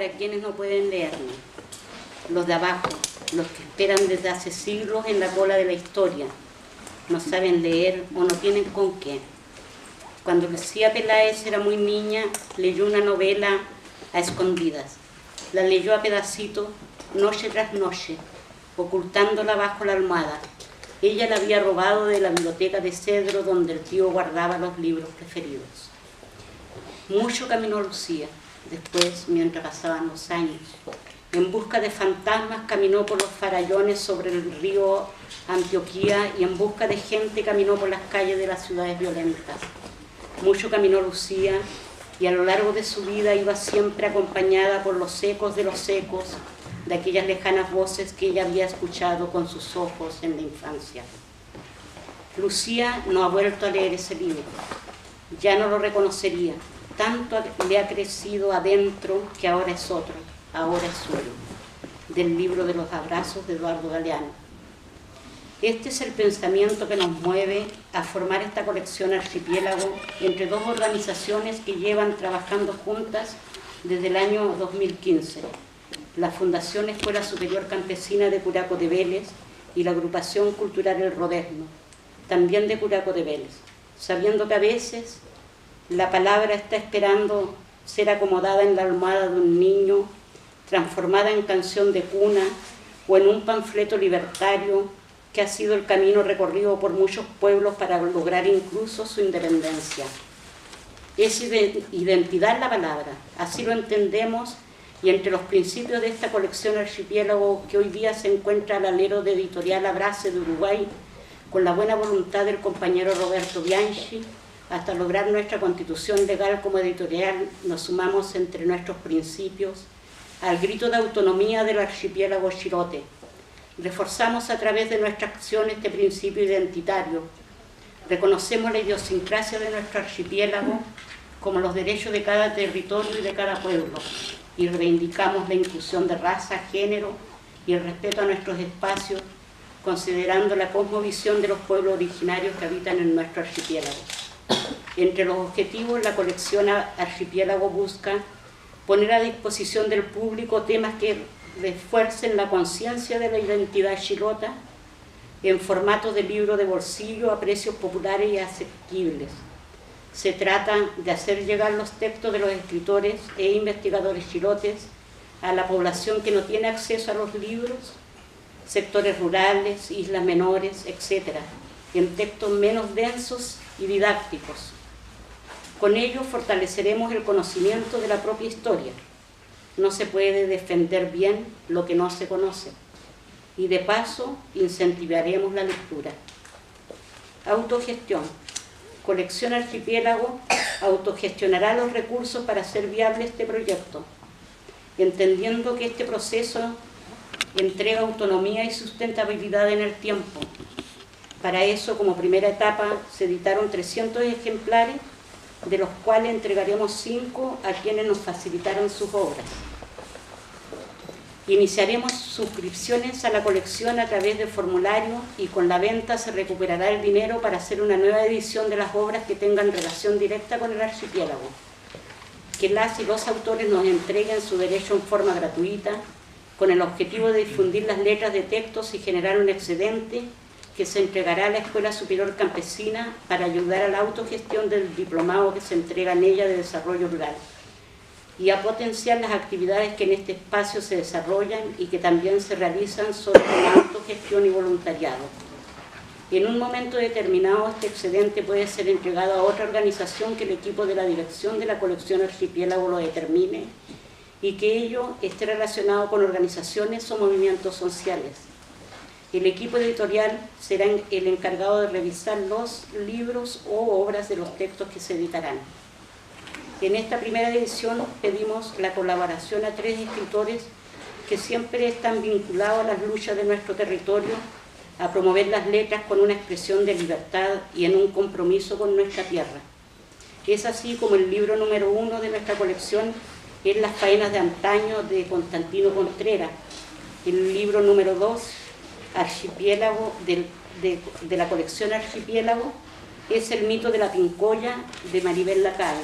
para quienes no pueden leernos, los de abajo, los que esperan desde hace siglos en la cola de la historia, no saben leer o no tienen con qué. Cuando Lucía Peláez era muy niña, leyó una novela a escondidas. La leyó a pedacitos, noche tras noche, ocultándola bajo la almohada. Ella la había robado de la biblioteca de cedro donde el tío guardaba los libros preferidos. Mucho caminó Lucía. Después, mientras pasaban los años, en busca de fantasmas caminó por los farallones sobre el río Antioquía y en busca de gente caminó por las calles de las ciudades violentas. Mucho caminó Lucía y a lo largo de su vida iba siempre acompañada por los ecos de los ecos de aquellas lejanas voces que ella había escuchado con sus ojos en la infancia. Lucía no ha vuelto a leer ese libro, ya no lo reconocería, tanto le ha crecido adentro que ahora es otro, ahora es suyo, del libro de los abrazos de Eduardo Galeano. Este es el pensamiento que nos mueve a formar esta colección Archipiélago entre dos organizaciones que llevan trabajando juntas desde el año 2015. La Fundación Escuela Superior Campesina de Curaco de Vélez y la Agrupación Cultural El Rodezno, también de Curaco de Vélez, sabiendo que a veces la palabra está esperando ser acomodada en la almohada de un niño, transformada en canción de cuna o en un panfleto libertario que ha sido el camino recorrido por muchos pueblos para lograr incluso su independencia. Es identidad la palabra, así lo entendemos, y entre los principios de esta colección Archipiélago que hoy día se encuentra al alero de Editorial Abrace de Uruguay, con la buena voluntad del compañero Roberto Bianchi, hasta lograr nuestra constitución legal como editorial, nos sumamos entre nuestros principios al grito de autonomía del archipiélago chilote. Reforzamos a través de nuestra acción este principio identitario. Reconocemos la idiosincrasia de nuestro archipiélago como los derechos de cada territorio y de cada pueblo, y reivindicamos la inclusión de raza, género y el respeto a nuestros espacios, considerando la cosmovisión de los pueblos originarios que habitan en nuestro archipiélago. Entre los objetivos, la colección Archipiélago busca poner a disposición del público temas que refuercen la conciencia de la identidad chilota en formato de libro de bolsillo a precios populares y asequibles. Se trata de hacer llegar los textos de los escritores e investigadores chilotes a la población que no tiene acceso a los libros, sectores rurales, islas menores, etc., en textos menos densos y didácticos. Con ello fortaleceremos el conocimiento de la propia historia. No se puede defender bien lo que no se conoce. Y de paso, incentivaremos la lectura. Autogestión. Colección Archipiélago autogestionará los recursos para hacer viable este proyecto, entendiendo que este proceso entrega autonomía y sustentabilidad en el tiempo. Para eso, como primera etapa, se editaron 300 ejemplares, de los cuales entregaremos 5 a quienes nos facilitaron sus obras. Iniciaremos suscripciones a la colección a través de formulario y con la venta se recuperará el dinero para hacer una nueva edición de las obras que tengan relación directa con el archipiélago. Que las y los autores nos entreguen su derecho en forma gratuita, con el objetivo de difundir las letras de textos y generar un excedente que se entregará a la Escuela Superior Campesina para ayudar a la autogestión del diplomado que se entrega en ella de desarrollo rural y a potenciar las actividades que en este espacio se desarrollan y que también se realizan sobre la autogestión y voluntariado. En un momento determinado, este excedente puede ser entregado a otra organización que el equipo de la dirección de la colección Archipiélago lo determine y que ello esté relacionado con organizaciones o movimientos sociales. El equipo editorial será el encargado de revisar los libros o obras de los textos que se editarán. En esta primera edición pedimos la colaboración a 3 escritores que siempre están vinculados a las luchas de nuestro territorio, a promover las letras con una expresión de libertad y en un compromiso con nuestra tierra. Es así como el libro número 1 de nuestra colección es Las faenas de antaño de Constantino Contreras. El libro número 2, Archipiélago, de la colección Archipiélago, es El mito de la pincoya de Maribel Lacalle.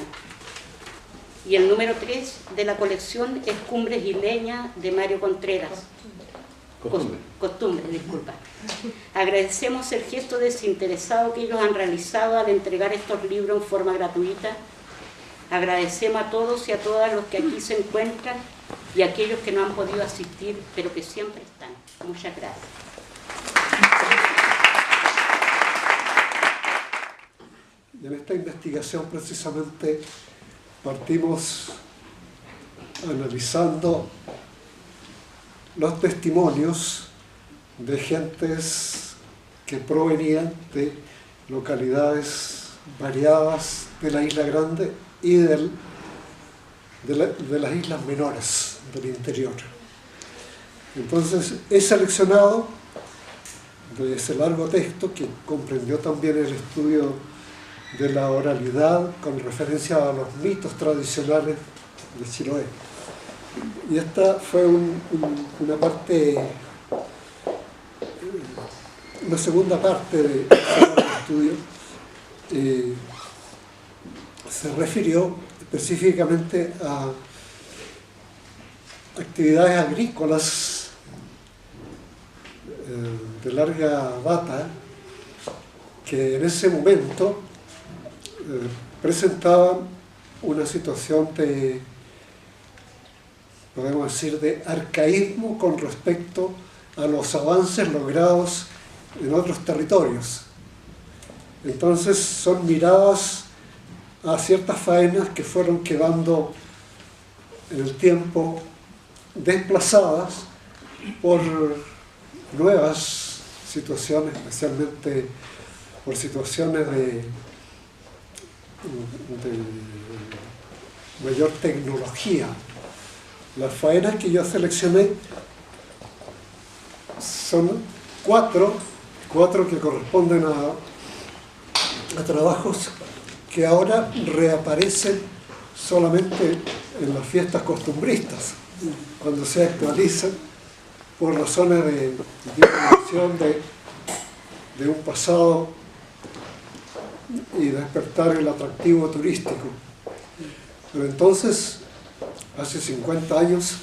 Y el número 3 de la colección es Cumbres y Leña de Mario Contreras. Costumbre, disculpa. Agradecemos el gesto desinteresado que ellos han realizado al entregar estos libros en forma gratuita. Agradecemos a todos y a todas los que aquí se encuentran y a aquellos que no han podido asistir, pero que siempre están. Muchas gracias. En esta investigación precisamente partimos analizando los testimonios de gentes que provenían de localidades variadas de la Isla Grande y de las islas menores del interior. Entonces he seleccionado de ese largo texto, que comprendió también el estudio de la oralidad con referencia a los mitos tradicionales de Chiloé. Y esta fue una segunda parte del estudio. Se refirió específicamente a actividades agrícolas de larga data que en ese momento presentaban una situación de, podemos decir, de arcaísmo con respecto a los avances logrados en otros territorios. Entonces son miradas a ciertas faenas que fueron quedando en el tiempo desplazadas por nuevas situaciones, especialmente por situaciones de mayor tecnología. Las faenas que yo seleccioné son cuatro que corresponden a trabajos que ahora reaparecen solamente en las fiestas costumbristas, cuando se actualizan por razones de divulgación de un pasado y despertar el atractivo turístico. Pero entonces, hace 50 años,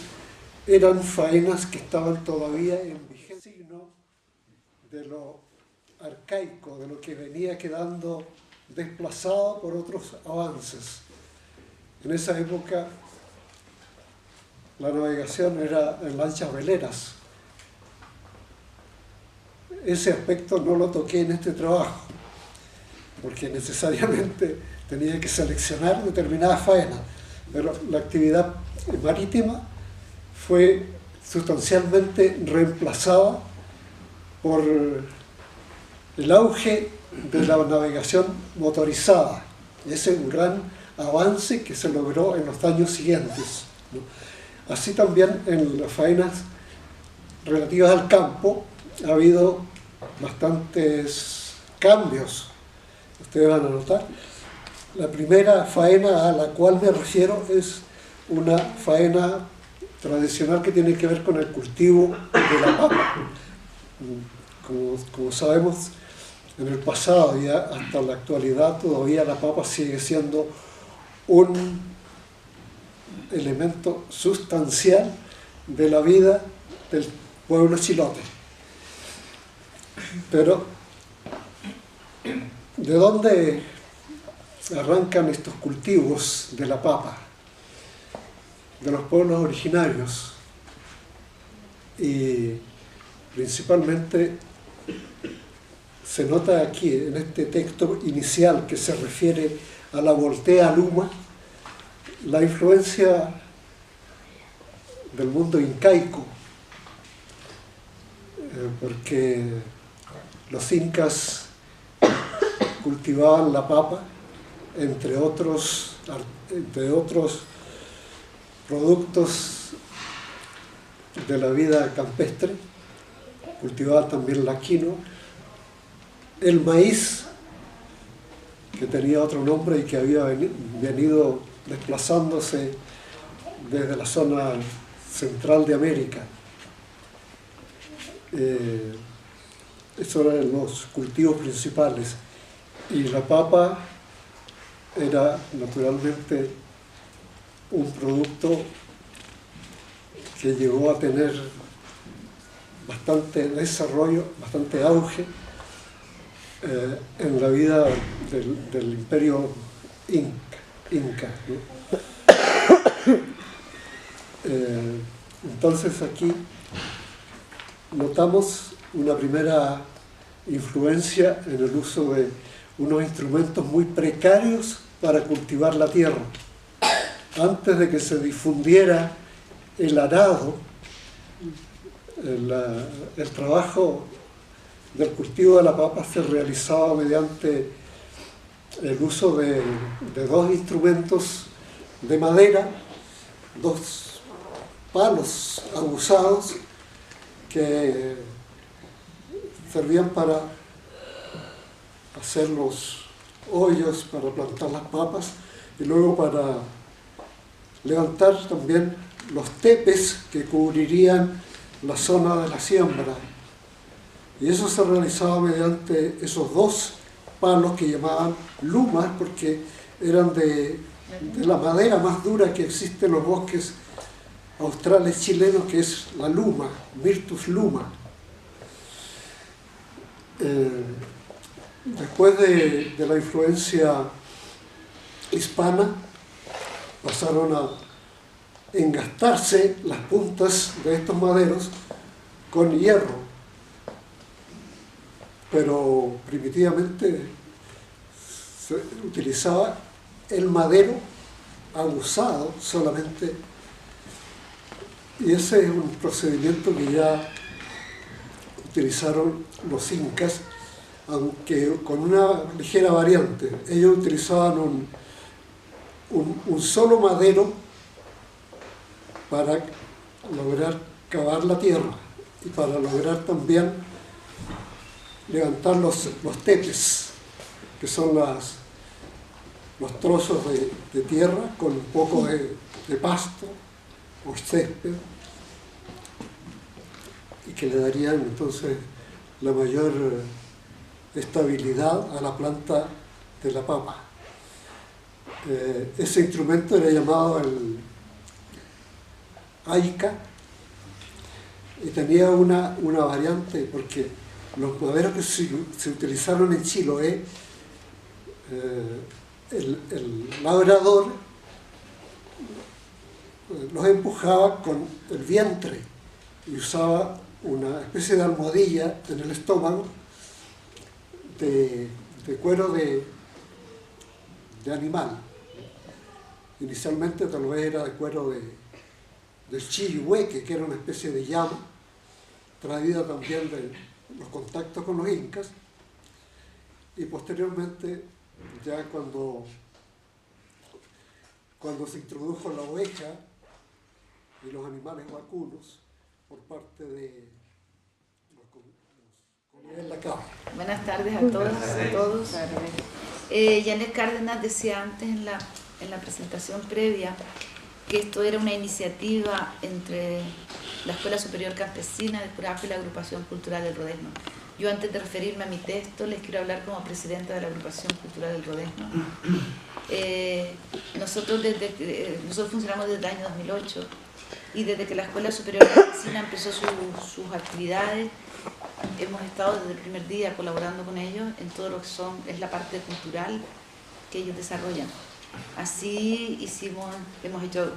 eran faenas que estaban todavía en vigencia, signo de lo arcaico, de lo que venía quedando desplazado por otros avances. En esa época la navegación era en lanchas veleras. Ese aspecto no lo toqué en este trabajo, porque necesariamente tenía que seleccionar determinadas faenas, pero la actividad marítima fue sustancialmente reemplazada por el auge de la navegación motorizada. Ese es un gran avance que se logró en los años siguientes, ¿no? Así también en las faenas relativas al campo ha habido bastantes cambios. Ustedes van a notar. La primera faena a la cual me refiero es una faena tradicional que tiene que ver con el cultivo de la papa. Como sabemos, en el pasado y hasta la actualidad todavía la papa sigue siendo un elemento sustancial de la vida del pueblo chilote. Pero, ¿de dónde arrancan estos cultivos de la papa? De los pueblos originarios, y principalmente se nota aquí en este texto inicial que se refiere a la Voltea Luma, la influencia del mundo incaico, porque los incas cultivaban la papa, entre otros productos de la vida campestre. Cultivaban también la quinoa, el maíz, que tenía otro nombre y que había venido desplazándose desde la zona central de América. Esos eran los cultivos principales. Y la papa era naturalmente un producto que llegó a tener bastante desarrollo, bastante auge en la vida del imperio Inca, ¿no? Entonces aquí notamos una primera influencia en el uso de unos instrumentos muy precarios para cultivar la tierra. Antes de que se difundiera el arado, el trabajo del cultivo de la papa se realizaba mediante el uso de dos instrumentos de madera, dos palos aguzados que servían para hacer los hoyos para plantar las papas y luego para levantar también los tepes que cubrirían la zona de la siembra. Y eso se realizaba mediante esos dos palos que llamaban lumas, porque eran de la madera más dura que existe en los bosques australes chilenos, que es la luma, Myrtus luma. Después de la influencia hispana, pasaron a engastarse las puntas de estos maderos con hierro, pero primitivamente se utilizaba el madero aguzado solamente, y ese es un procedimiento que ya utilizaron los incas, aunque con una ligera variante. Ellos utilizaban un solo madero para lograr cavar la tierra y para lograr también levantar los tepes, que son los trozos de tierra con un poco de pasto o césped, y que le darían entonces la mayor estabilidad a la planta de la papa. Ese instrumento era llamado el aica, y tenía una variante, porque los maderos que se utilizaron en Chiloé, el labrador los empujaba con el vientre y usaba una especie de almohadilla en el estómago de cuero de animal. Inicialmente tal vez era de cuero del chiyuhueque, que era una especie de llama, traída también de los contactos con los incas, y posteriormente, ya cuando se introdujo la oveja y los animales vacunos por parte de los comunidades la cabra. Buenas tardes a todas y a todos. Janet Cárdenas decía antes en la presentación previa que esto era una iniciativa entre la Escuela Superior Campesina de Curacao y la Agrupación Cultural del Rodezno. Yo, antes de referirme a mi texto, les quiero hablar como presidenta de la Agrupación Cultural del Rodezno. Nosotros funcionamos desde el año 2008, y desde que la Escuela Superior Campesina empezó sus actividades, hemos estado desde el primer día colaborando con ellos en todo lo que es la parte cultural que ellos desarrollan. Así hemos hecho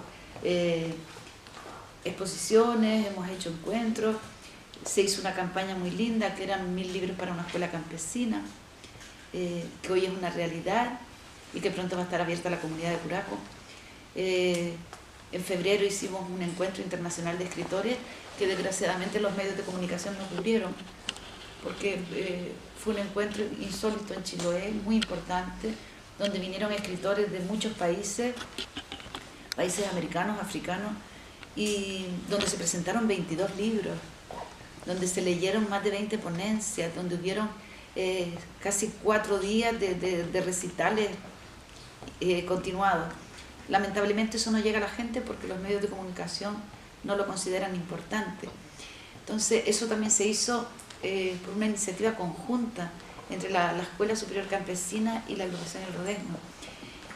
exposiciones, hemos hecho encuentros. Se hizo una campaña muy linda que eran 1000 libros para una escuela campesina, que hoy es una realidad y que pronto va a estar abierta a la comunidad de Curacao. En febrero hicimos un encuentro internacional de escritores que desgraciadamente los medios de comunicación no cubrieron, porque fue un encuentro insólito en Chiloé, muy importante, donde vinieron escritores de muchos países americanos, africanos, y donde se presentaron 22 libros, donde se leyeron más de 20 ponencias, donde hubieron casi 4 días de recitales continuados. Lamentablemente eso no llega a la gente porque los medios de comunicación no lo consideran importante. Entonces eso también se hizo por una iniciativa conjunta entre la Escuela Superior Campesina y la Agrupación El Rodezno.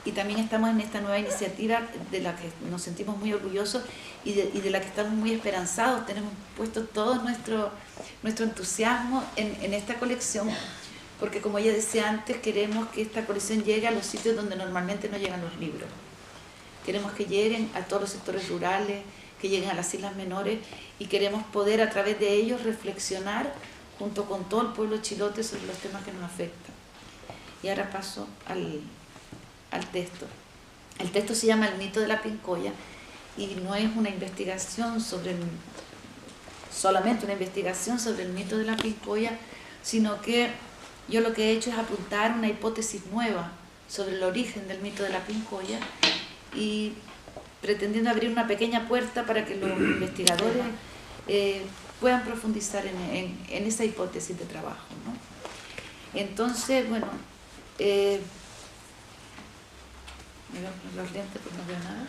y también estamos en esta nueva iniciativa de la que nos sentimos muy orgullosos y de la que estamos muy esperanzados. Tenemos puesto todo nuestro entusiasmo en esta colección, porque como ya decía antes, queremos que esta colección llegue a los sitios donde normalmente no llegan los libros. Queremos que lleguen a todos los sectores rurales, que lleguen a las islas menores, y queremos poder a través de ellos reflexionar junto con todo el pueblo chilote sobre los temas que nos afectan. Y ahora paso al texto. El texto se llama El mito de la pincoya y no es una investigación solamente una investigación sobre el mito de la pincoya, sino que yo lo que he hecho es apuntar una hipótesis nueva sobre el origen del mito de la pincoya y pretendiendo abrir una pequeña puerta para que los investigadores puedan profundizar en esa hipótesis de trabajo, ¿no? Entonces, bueno, me voy a poner los lentes porque no veo nada.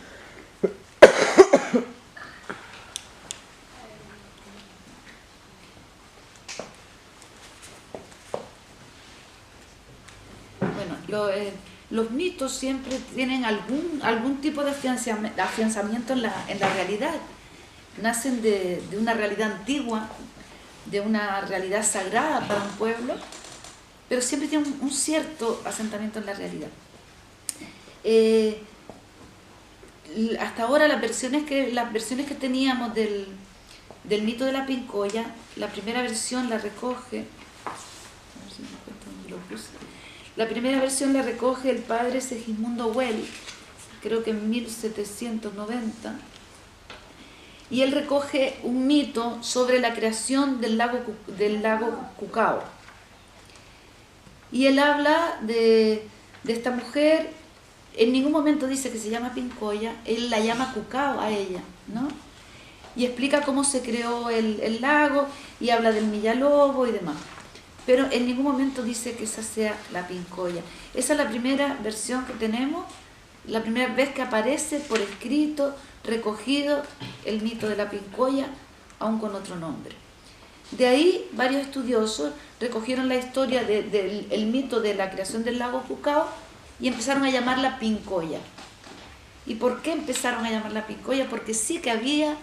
Bueno, los mitos siempre tienen algún tipo de afianzamiento en la realidad. Nacen de una realidad antigua, de una realidad sagrada para un pueblo, pero siempre tienen un cierto asentamiento en la realidad. Hasta ahora las versiones que teníamos del mito de la pincoya, la primera versión la recoge, a ver si me encuentro dónde lo puse. La primera versión la recoge el padre Segismundo Well, creo que en 1790, y él recoge un mito sobre la creación del lago Cucao. Y él habla de esta mujer. En ningún momento dice que se llama Pincoya, él la llama Cucao a ella, ¿no? Y explica cómo se creó el lago y habla del Millalobo y demás. Pero en ningún momento dice que esa sea la Pincoya. Esa es la primera versión que tenemos, la primera vez que aparece por escrito, recogido el mito de la Pincoya, aún con otro nombre. De ahí varios estudiosos recogieron la historia del mito de la creación del lago Cucao y empezaron a llamarla Pincoya. ¿Y por qué empezaron a llamarla Pincoya? Porque sí que había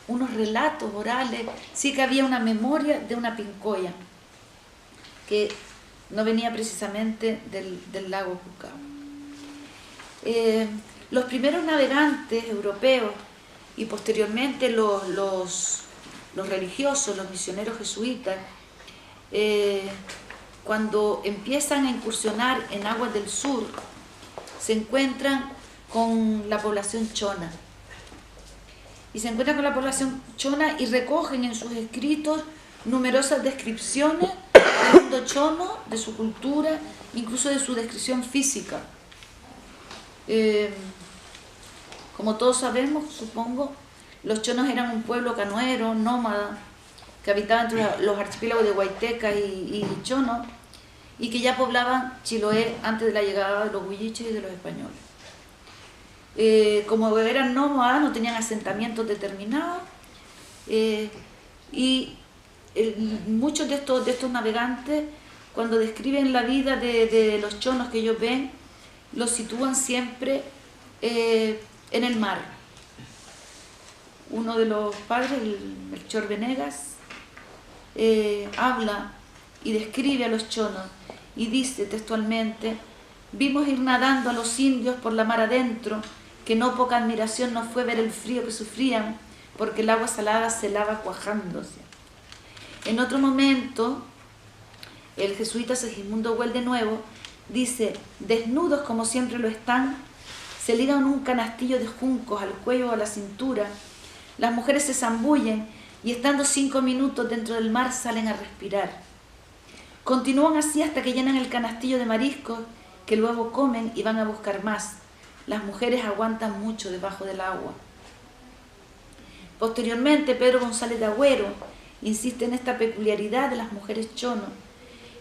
unos relatos orales, sí que había una memoria de una Pincoya, que no venía precisamente del lago Cucao. Los primeros navegantes europeos y posteriormente los religiosos, los misioneros jesuitas, cuando empiezan a incursionar en aguas del sur, se encuentran con la población chona. Y se encuentran con la población chona y recogen en sus escritos numerosas descripciones del mundo chono, de su cultura, incluso de su descripción física. Como todos sabemos, supongo, los chonos eran un pueblo canoero, nómada, que habitaba entre los archipiélagos de Huayteca y Chono, y que ya poblaban Chiloé antes de la llegada de los huilliches y de los españoles. Como eran nómadas, no tenían asentamientos determinados, y muchos de estos navegantes, cuando describen la vida de los chonos que ellos ven, los sitúan siempre en el mar. Uno de los padres, el Melchor Venegas, habla y describe a los chonos y dice textualmente: vimos ir nadando a los indios por la mar adentro, que no poca admiración nos fue ver el frío que sufrían, porque el agua salada se lava cuajándose. En otro momento, el jesuita Segismundo Well de nuevo dice: desnudos como siempre lo están, se ligan un canastillo de juncos al cuello o a la cintura, las mujeres se zambullen y estando 5 minutos dentro del mar salen a respirar. Continúan así hasta que llenan el canastillo de mariscos, que luego comen y van a buscar más. Las mujeres aguantan mucho debajo del agua. Posteriormente, Pedro González de Agüero insiste en esta peculiaridad de las mujeres chono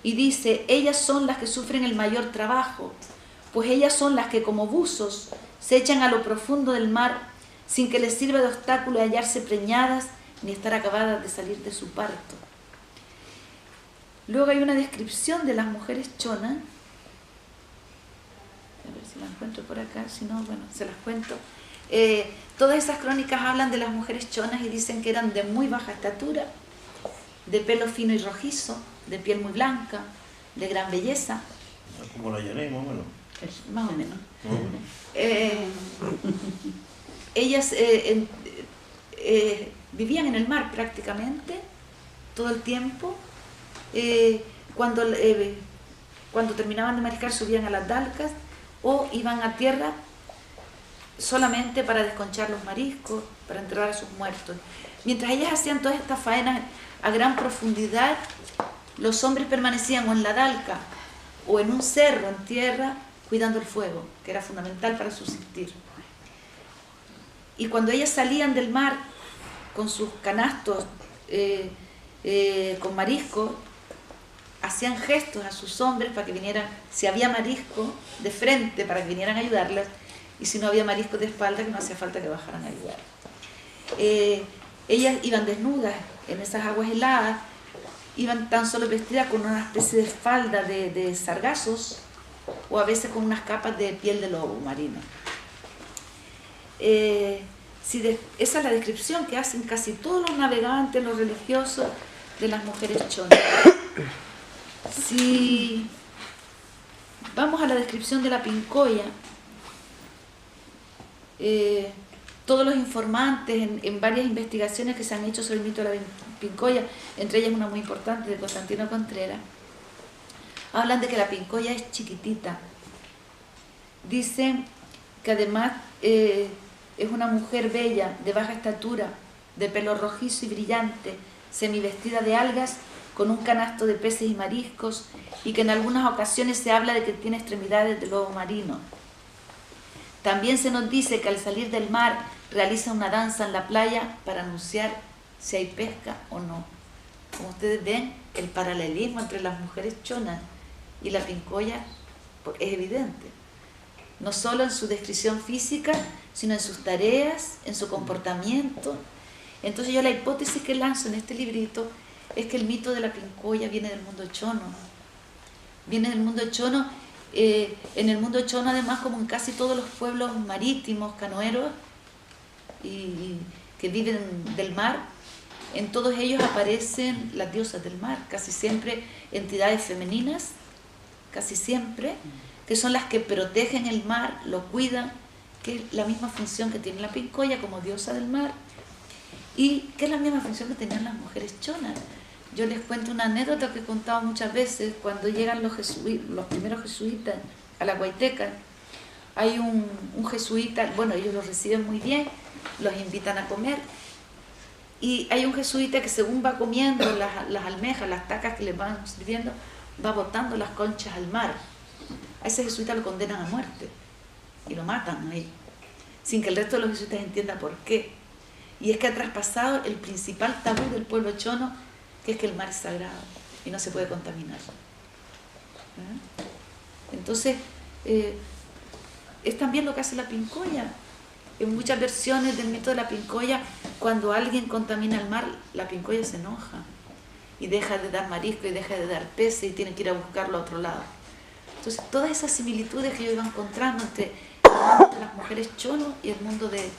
y dice: ellas son las que sufren el mayor trabajo, pues ellas son las que como buzos se echan a lo profundo del mar sin que les sirva de obstáculo hallarse preñadas ni estar acabadas de salir de su parto. Luego hay una descripción de las mujeres chonas A ver si la encuentro por acá, si no, bueno, se las cuento. Todas esas crónicas hablan de las mujeres chonas y dicen que eran de muy baja estatura, de pelo fino y rojizo, de piel muy blanca, de gran belleza. Como la Yané, más o menos. Más o menos. Más o menos. Ellas vivían en el mar prácticamente todo el tiempo. Cuando terminaban de mariscar subían a las dalcas o iban a tierra solamente para desconchar los mariscos, para enterrar a sus muertos. Mientras ellas hacían todas estas faenas a gran profundidad, los hombres permanecían o en la dalca o en un cerro en tierra cuidando el fuego, que era fundamental para subsistir. Y cuando ellas salían del mar con sus canastos con marisco, hacían gestos a sus hombres para que vinieran, si había marisco, de frente para que vinieran a ayudarlas, y si no había marisco de espalda, que no hacía falta que bajaran a ayudar. Ellas iban desnudas en esas aguas heladas, iban tan solo vestidas con una especie de falda de sargazos, o a veces con unas capas de piel de lobo marino. Esa es la descripción que hacen casi todos los navegantes, los religiosos, de las mujeres chonas. Si vamos a la descripción de la pincoya, todos los informantes en varias investigaciones que se han hecho sobre el mito de la pincoya, entre ellas una muy importante de Constantino Contreras, hablan de que la pincoya es chiquitita. Dicen que además es una mujer bella, de baja estatura, de pelo rojizo y brillante, semivestida de algas, con un canasto de peces y mariscos, y que en algunas ocasiones se habla de que tiene extremidades de lobo marino. También se nos dice que al salir del mar realiza una danza en la playa para anunciar si hay pesca o no. Como ustedes ven, el paralelismo entre las mujeres chonas y la pincoya es evidente. No solo en su descripción física, sino en sus tareas, en su comportamiento. Entonces yo la hipótesis que lanzo en este librito es que el mito de la pincoya viene del mundo chono. Viene del mundo chono, en el mundo chono además, como en casi todos los pueblos marítimos, canoeros, y que viven del mar, en todos ellos aparecen las diosas del mar, casi siempre entidades femeninas, casi siempre, que son las que protegen el mar, lo cuidan, que es la misma función que tiene la pincoya como diosa del mar, y que es la misma función que tenían las mujeres chonas. Yo les cuento una anécdota que he contado muchas veces. Cuando llegan los primeros jesuitas a la Guayteca, hay un jesuita, bueno, ellos los reciben muy bien, los invitan a comer, y hay un jesuita que según va comiendo las almejas, las tacas que les van sirviendo, va botando las conchas al mar. A ese jesuita lo condenan a muerte y lo matan ahí, sin que el resto de los jesuitas entienda por qué. Y es que ha traspasado el principal tabú del pueblo chono, que es que el mar es sagrado y no se puede contaminar. Entonces, es también lo que hace la pincoya. En muchas versiones del mito de la pincoya, cuando alguien contamina el mar, la pincoya se enoja y deja de dar marisco y deja de dar peces y tiene que ir a buscarlo a otro lado. Entonces, todas esas similitudes que yo iba encontrando entre el mundo de las mujeres chono y el mundo de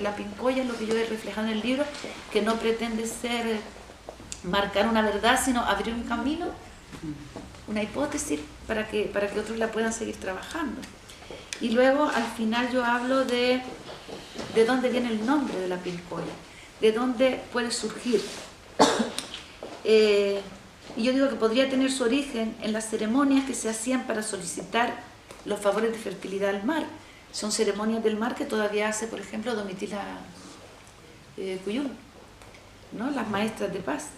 la pincoya es lo que yo he reflejado en el libro, que no pretende ser marcar una verdad, sino abrir un camino, una hipótesis para que otros la puedan seguir trabajando. Y luego al final yo hablo de dónde viene el nombre de la pincoya, de dónde puede surgir. Y yo digo que podría tener su origen en las ceremonias que se hacían para solicitar los favores de fertilidad al mar. Son ceremonias del mar que todavía hace, por ejemplo, Domitila Cuyún, ¿no? Las maestras de paz.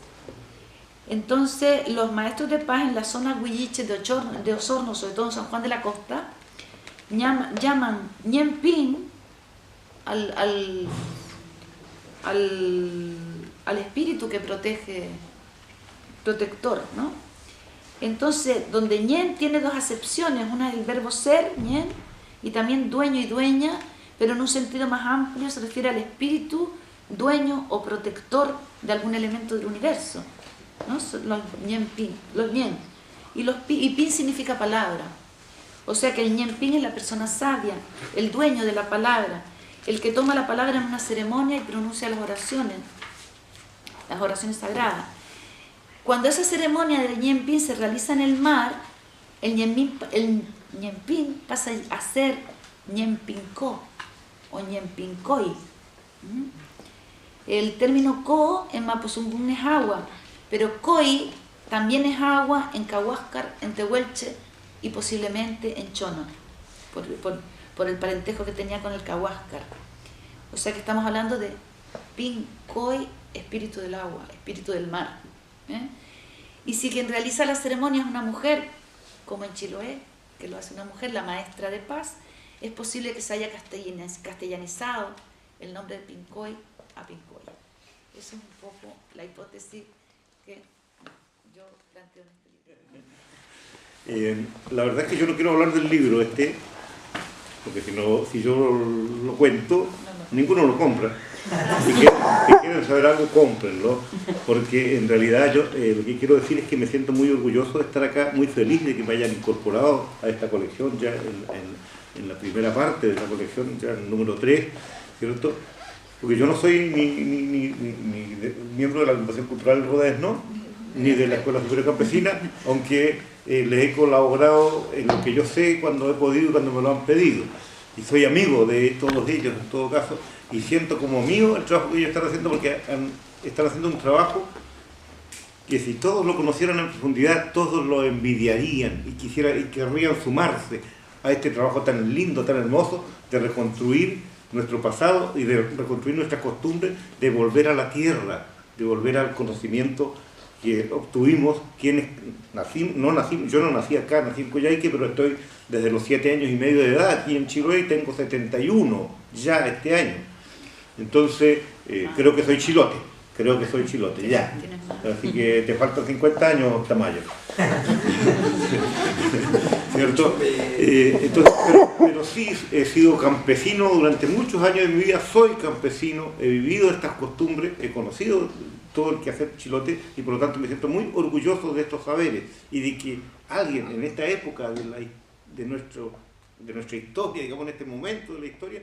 Entonces, los maestros de paz en la zona huilliche de Osorno, sobre todo en San Juan de la Costa, llaman Ñempín al espíritu que protector, ¿no? Entonces, donde ñen tiene dos acepciones, una es el verbo ser, ñen, y también dueño y dueña, pero en un sentido más amplio se refiere al espíritu dueño o protector de algún elemento del universo, ¿no? Los ñen pin, los ñen. Y pin significa palabra. O sea que el ñempín es la persona sabia, el dueño de la palabra, el que toma la palabra en una ceremonia y pronuncia las oraciones sagradas. Cuando esa ceremonia del ñempín se realiza en el mar, el ñempín pasa a ser ñempinco o ñempincoy. El término co en Mapuzungún es agua, pero coi también es agua en Cahuáscar, en Tehuelche y posiblemente en Chono, por el parentejo que tenía con el Cahuáscar. O sea que estamos hablando de Pincoy, espíritu del agua, espíritu del mar. Y si quien realiza la ceremonia es una mujer, como en Chiloé, que lo hace una mujer, la maestra de paz, es posible que se haya castellanizado el nombre de Pincoy a Pincoya. Esa es un poco la hipótesis que yo planteo en este libro. La verdad es que yo no quiero hablar del libro porque si yo lo cuento, ninguno lo compra. Si quieren saber algo, cómprenlo, porque en realidad yo lo que quiero decir es que me siento muy orgulloso de estar acá, muy feliz de que me hayan incorporado a esta colección ya en la primera parte de la colección, ya en el número 3, ¿cierto? Porque yo no soy ni miembro de la Agrupación Cultural Rodés, ¿no? Ni de la Escuela Superior Campesina, aunque les he colaborado en lo que yo sé cuando he podido y cuando me lo han pedido. Y soy amigo de todos ellos, en todo caso, y siento como mío el trabajo que ellos están haciendo, porque están haciendo un trabajo que si todos lo conocieran en profundidad, todos lo envidiarían y querrían sumarse a este trabajo tan lindo, tan hermoso, de reconstruir nuestro pasado y de reconstruir nuestras costumbres, de volver a la tierra, de volver al conocimiento que obtuvimos quienes nacimos. Yo no nací acá, nací en Coyhaique, pero estoy desde los 7 años y medio de edad aquí en Chiloé y tengo 71 ya este año. Entonces, creo que soy chilote, ya. Así que te faltan 50 años, Tamayo. ¿Cierto? Entonces, pero sí he sido campesino durante muchos años de mi vida, soy campesino, he vivido estas costumbres, he conocido todo el quehacer chilote y por lo tanto me siento muy orgulloso de estos saberes y de que alguien en esta época de nuestra historia, digamos en este momento de la historia,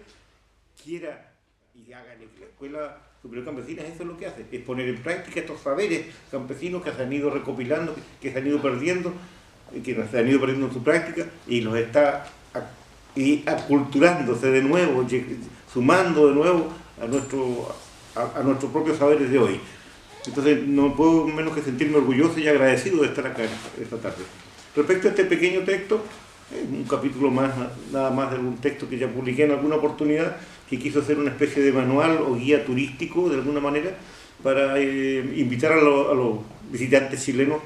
quiera y haga en la Escuela Superior Campesina. Eso es lo que hace, es poner en práctica estos saberes campesinos que se han ido recopilando, que se han ido perdiendo, en su práctica, y los está aculturándose de nuevo, sumando de nuevo a nuestros propios saberes de hoy. Entonces no puedo menos que sentirme orgulloso y agradecido de estar acá esta tarde. Respecto a este pequeño texto, un capítulo más, nada más de algún texto que ya publiqué en alguna oportunidad, que quiso hacer una especie de manual o guía turístico de alguna manera para invitar a los visitantes chilenos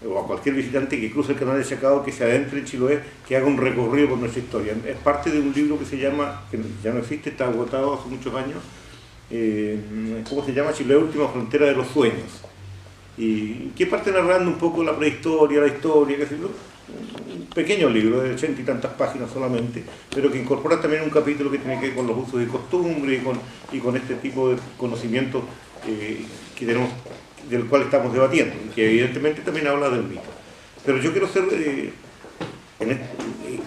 o a cualquier visitante que cruce el canal de Chacao, que se adentre en Chiloé, que haga un recorrido por nuestra historia. Es parte de un libro que se llama, que ya no existe, está agotado hace muchos años, ¿cómo se llama? Chiloé, última frontera de los sueños. Y que parte narrando un poco la prehistoria, la historia, qué sé yo. Un pequeño libro de 80 y tantas páginas solamente, pero que incorpora también un capítulo que tiene que ver con los usos y costumbres y con este tipo de conocimientos que tenemos, del cual estamos debatiendo, y que evidentemente también habla del mito. Pero yo quiero ser,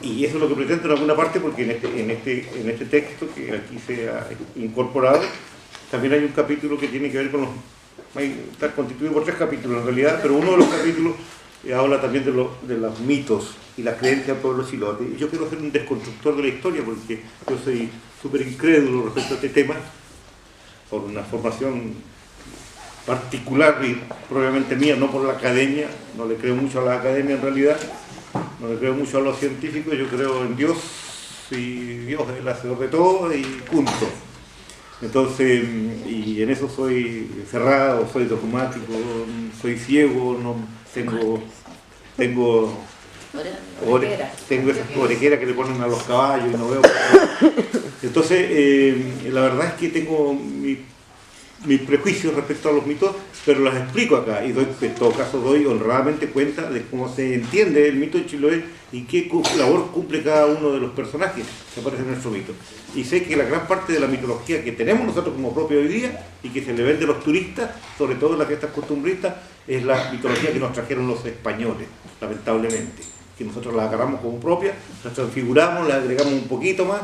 y eso es lo que pretendo en alguna parte, porque en este texto que aquí se ha incorporado, también hay un capítulo que tiene que ver con está constituido por 3 capítulos en realidad, pero uno de los capítulos habla también de los mitos y las creencias del pueblo chilote. Y yo quiero ser un desconstructor de la historia, porque yo soy súper incrédulo respecto a este tema, por una formación particular y probablemente mía, no por la academia. No le creo mucho a la academia en realidad, no le creo mucho a los científicos. Yo creo en Dios, y Dios es el hacedor de todo y punto. Entonces, y en eso soy cerrado, soy dogmático, soy ciego, no tengo esas orejeras que le ponen a los caballos y no veo. Entonces, la verdad es que tengo mis prejuicios respecto a los mitos, pero las explico acá y en todo caso doy honradamente cuenta de cómo se entiende el mito de Chiloé y qué labor cumple cada uno de los personajes que aparecen en nuestro mito. Y sé que la gran parte de la mitología que tenemos nosotros como propia hoy día y que se le vende a los turistas, sobre todo en las fiestas costumbristas, es la mitología que nos trajeron los españoles, lamentablemente. que nosotros las agarramos como propias, las transfiguramos, las agregamos un poquito más,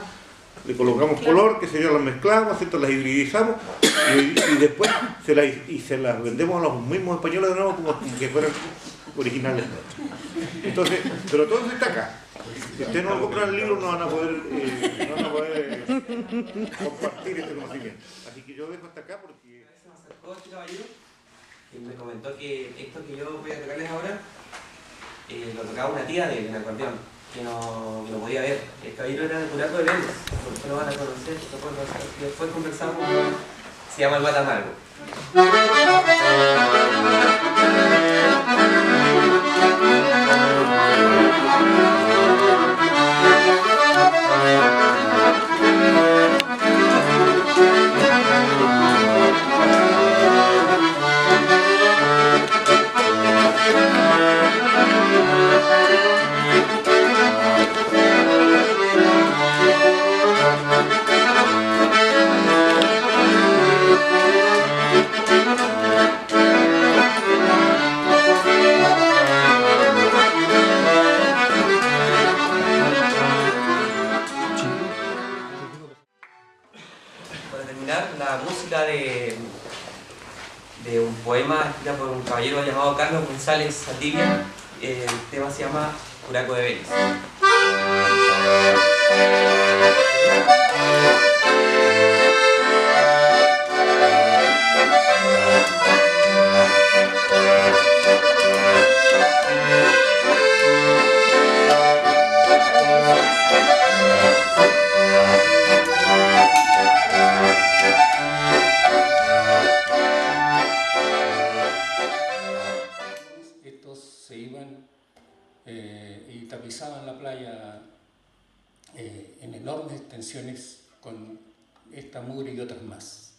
le colocamos color, que se yo las mezclamos, ¿cierto? Las hibridizamos y después se las vendemos a los mismos españoles de nuevo como que fueran originales. Entonces, pero todo eso está acá. Si ustedes no compran el libro no van a poder compartir este conocimiento. Así que yo dejo hasta acá porque... Se me acercó este caballero y me comentó que esto que yo voy a tocarles ahora lo tocaba una tía de él en acordeón, que no podía ver. El caballero era de Curaco de Vélez, porque lo van a conocer, después conversamos, se llama el Guatamargo. La música de un poema escrito por un caballero llamado Carlos González Saldivia. El tema se llama Curaco de Vélez. Y tapizaban la playa en enormes extensiones con esta mugre y otras más.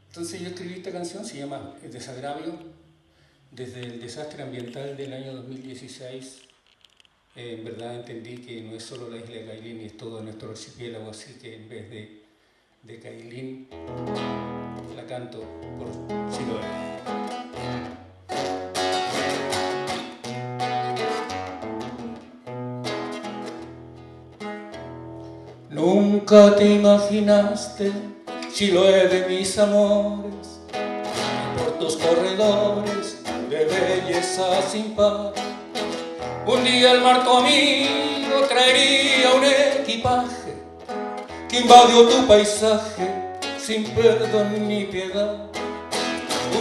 Entonces yo escribí esta canción, se llama Desagravio, desde el desastre ambiental del año 2016. En verdad entendí que no es solo la isla de Cailín, es todo nuestro archipiélago, así que en vez de Cailín la canto por Chiloé. Nunca te imaginaste, Chiloé de mis amores, por tus corredores de belleza sin par. Un día el mar tu amigo traería un equipaje que invadió tu paisaje sin perdón ni piedad.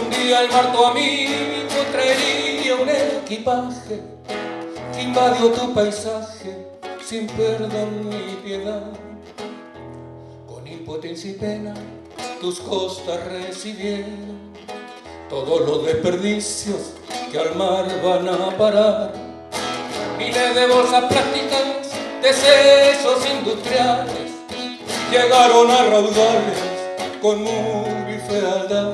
Un día el mar tu amigo traería un equipaje que invadió tu paisaje sin perdón ni piedad. Con impotencia y pena tus costas recibieron todos los desperdicios que al mar van a parar. Miles de bolsas plásticas, desechos industriales, llegaron a raudales con mugre y fealdad.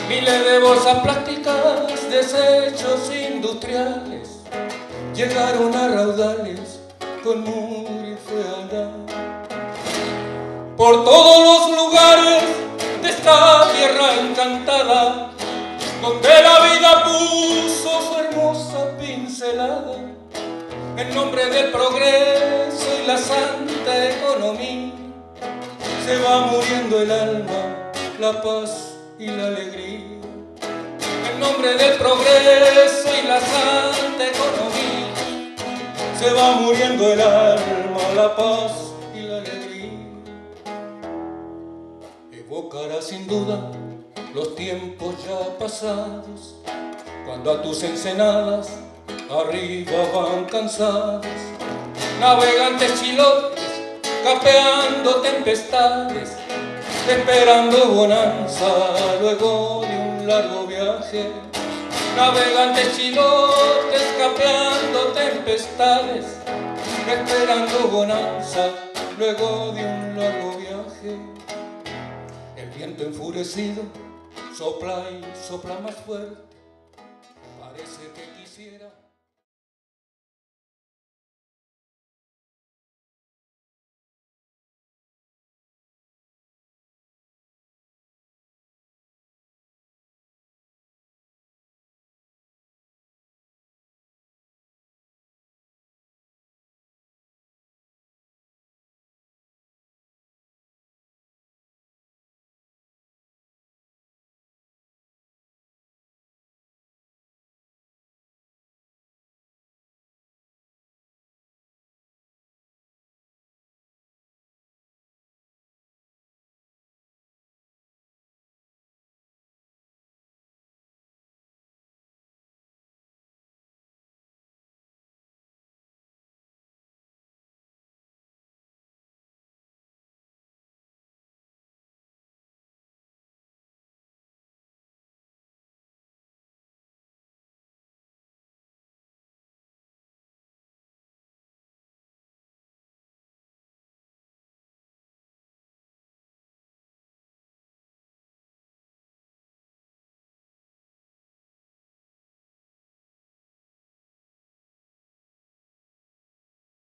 Miles de bolsas plásticas, desechos industriales, llegaron a raudales con mugre y fealdad. Por todos los lugares de esta tierra encantada, donde la vida puso su hermosa pincelada, en nombre del progreso y la santa economía, se va muriendo el alma, la paz y la alegría. En nombre del progreso y la santa economía, se va muriendo el alma, la paz y la alegría. Evocará sin duda los tiempos ya pasados, cuando a tus ensenadas arriba van cansados navegantes chilotes, capeando tempestades, esperando bonanza luego de un largo viaje. Navegantes chilotes, capeando tempestades, esperando bonanza luego de un largo viaje. El viento enfurecido sopla y sopla más fuerte, parece que quisiera